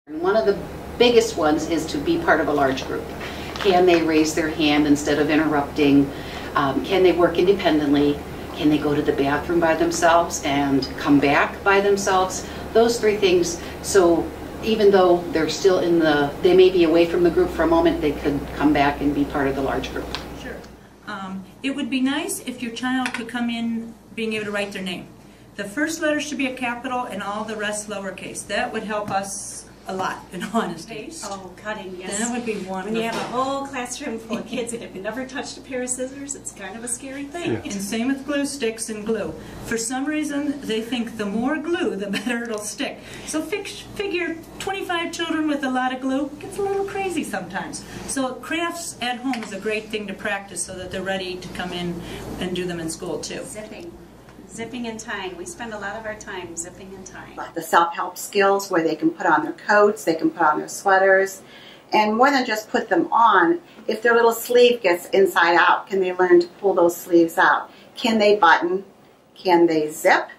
One of the biggest ones is to be part of a large group. Can they raise their hand instead of interrupting? Can they work independently? Can they go to the bathroom by themselves and come back by themselves? Those three things. So even though they're still they may be away from the group for a moment, they could come back and be part of the large group. Sure. It would be nice if your child could come in being able to write their name. The first letter should be a capital and all the rest lowercase. That would help us a lot, in honesty. Oh, cutting, yes. That would be wonderful. When you have a whole classroom full of kids that have never touched a pair of scissors, it's kind of a scary thing. And same with glue sticks and glue. For some reason, they think the more glue, the better it'll stick. So figure 25 children with a lot of glue gets a little crazy sometimes. So crafts at home is a great thing to practice so that they're ready to come in and do them in school too. Zipping and tying. We spend a lot of our time zipping and tying. The self-help skills where they can put on their coats, they can put on their sweaters, and more than just put them on, if their little sleeve gets inside out, can they learn to pull those sleeves out? Can they button? Can they zip?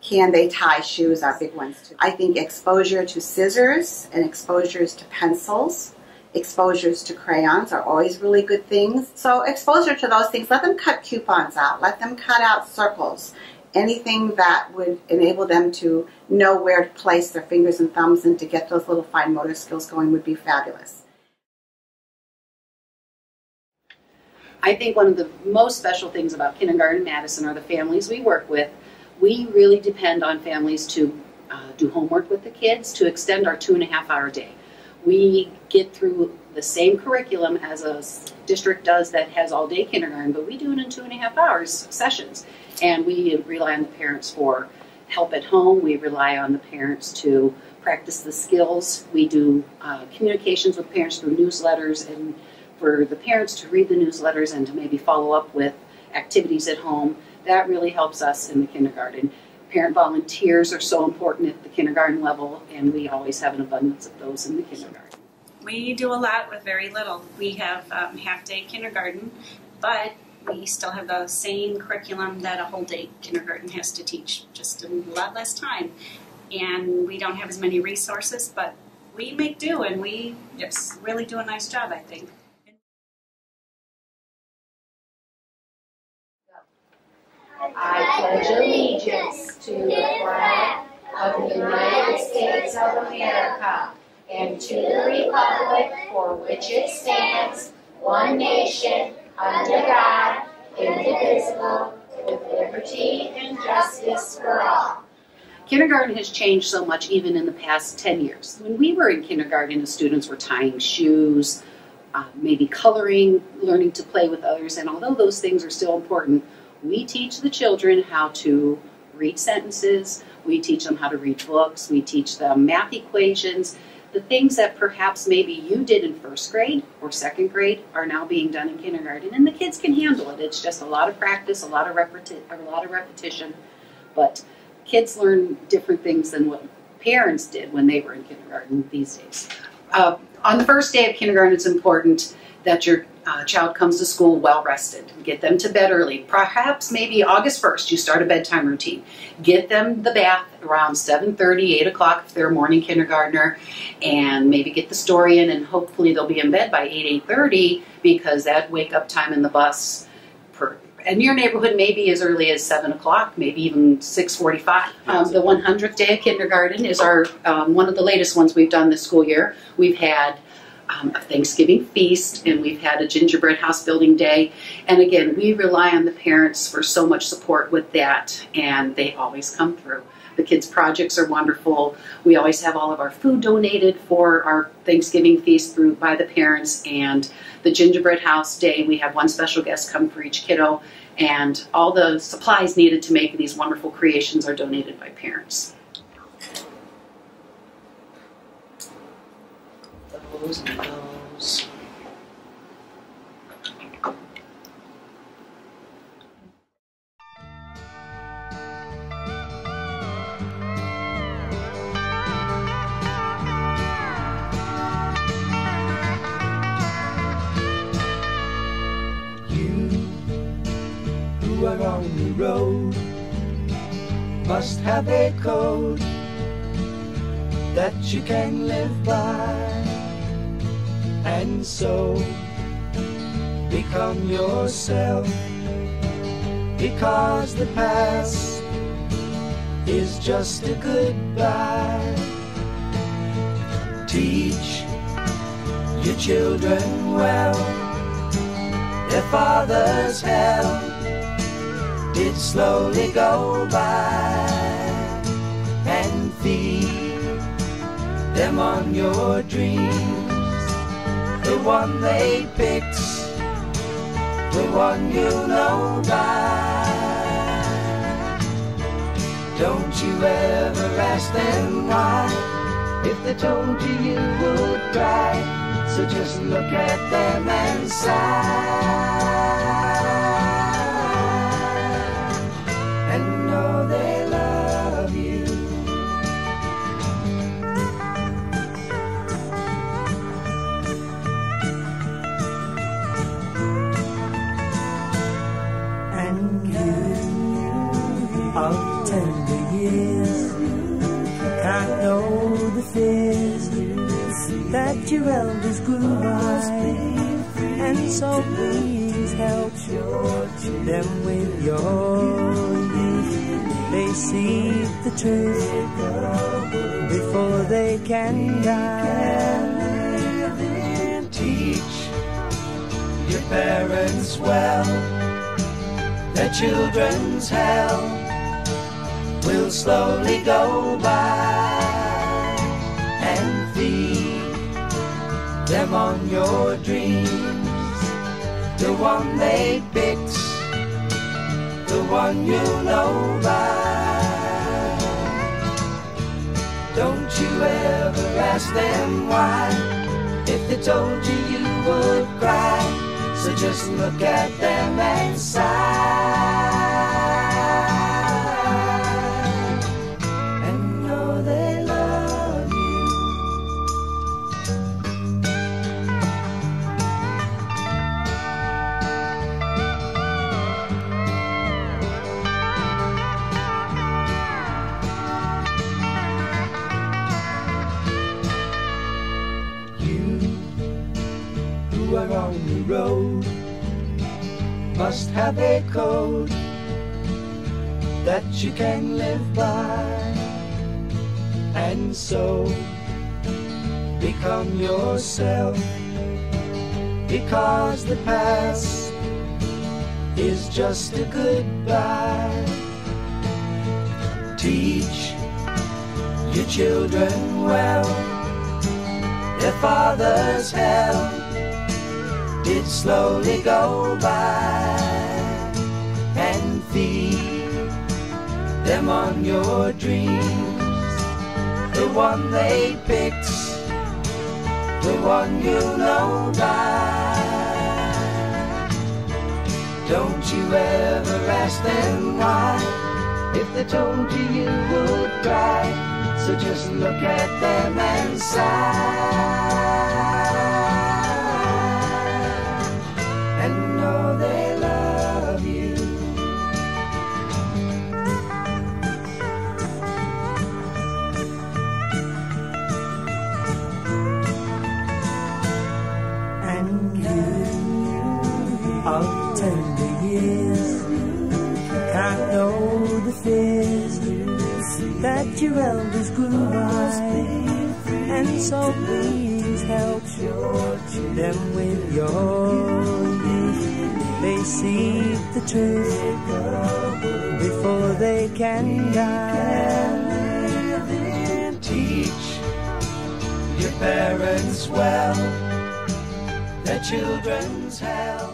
Can they tie shoes are big ones too. I think exposure to scissors and exposures to pencils, exposures to crayons are always really good things. So exposure to those things, let them cut coupons out, let them cut out circles. Anything that would enable them to know where to place their fingers and thumbs and to get those little fine motor skills going would be fabulous. I think one of the most special things about Kindergarten Madison are the families we work with. We really depend on families to do homework with the kids to extend our 2.5-hour day. We get through the same curriculum as a district does that has all-day kindergarten, but we do it in 2.5 hours sessions. And we rely on the parents for help at home. We rely on the parents to practice the skills. We do communications with parents through newsletters, and for the parents to read the newsletters and to maybe follow up with activities at home. That really helps us in the kindergarten. Parent volunteers are so important at the kindergarten level, and we always have an abundance of those in the kindergarten. We do a lot with very little. We have half-day kindergarten, but we still have the same curriculum that a whole-day kindergarten has to teach, just in a lot less time. And we don't have as many resources, but we make do, and we really do a nice job, I think. I pledge allegiance to the flag of the United States of America and to the republic for which it stands, one nation, under God, indivisible, with liberty and justice for all. Kindergarten has changed so much even in the past 10 years. When we were in kindergarten, the students were tying shoes, maybe coloring, learning to play with others, and although those things are still important, we teach the children how to read sentences, we teach them how to read books, we teach them math equations. The things that perhaps maybe you did in first grade or second grade are now being done in kindergarten, and the kids can handle it. It's just a lot of practice, a lot of repetition, but kids learn different things than what parents did when they were in kindergarten these days. On the first day of kindergarten, it's important that your child comes to school well rested. Get them to bed early. Perhaps maybe August 1st you start a bedtime routine. Get them the bath around 7:30, 8 o'clock if they're a morning kindergartner, and maybe get the story in, and hopefully they'll be in bed by 8, 8:30 because that wake up time in the bus in your neighborhood may be as early as 7 o'clock, maybe even 6:45. The 100th day of kindergarten is our one of the latest ones we've done this school year. We've had a Thanksgiving feast, and we've had a gingerbread house building day. And again, we rely on the parents for so much support with that, and they always come through. The kids' projects are wonderful. We always have all of our food donated for our Thanksgiving feast by the parents, and the gingerbread house day, we have one special guest come for each kiddo, and all the supplies needed to make these wonderful creations are donated by parents. Those and those. Who are on the road must have a code that you can live by, and so become yourself, because the past is just a goodbye. Teach your children well, their father's hell did slowly go by, and feed them on your dreams, the one they picked, the one you know by. Don't you ever ask them why, if they told you you would cry. So just look at them and sigh, and know they love you. And you of tender years can't know the fears that your elders grew by, and so please help them with your youth. They see the truth before they can die. Teach your parents well, their children's hell will slowly go by, and feed them on your dreams, the one they picked, the one you know by. Don't you ever ask them why, if they told you you would cry. So just look at them and sigh, and know they love you. Who are on the road must have a code that you can live by, and so become yourself, because the past is just a goodbye. Teach your children well, their father's hell did slowly go by, and feed them on your dreams, the one they picked, the one you know by. Don't you ever ask them why, if they told you you would cry. So just look at them and sigh, and know they love you. And you of tender years can't know the fears that your elders grew by, and so please help them with your youth. They see the truth before they can die. Teach your parents well, their children's hell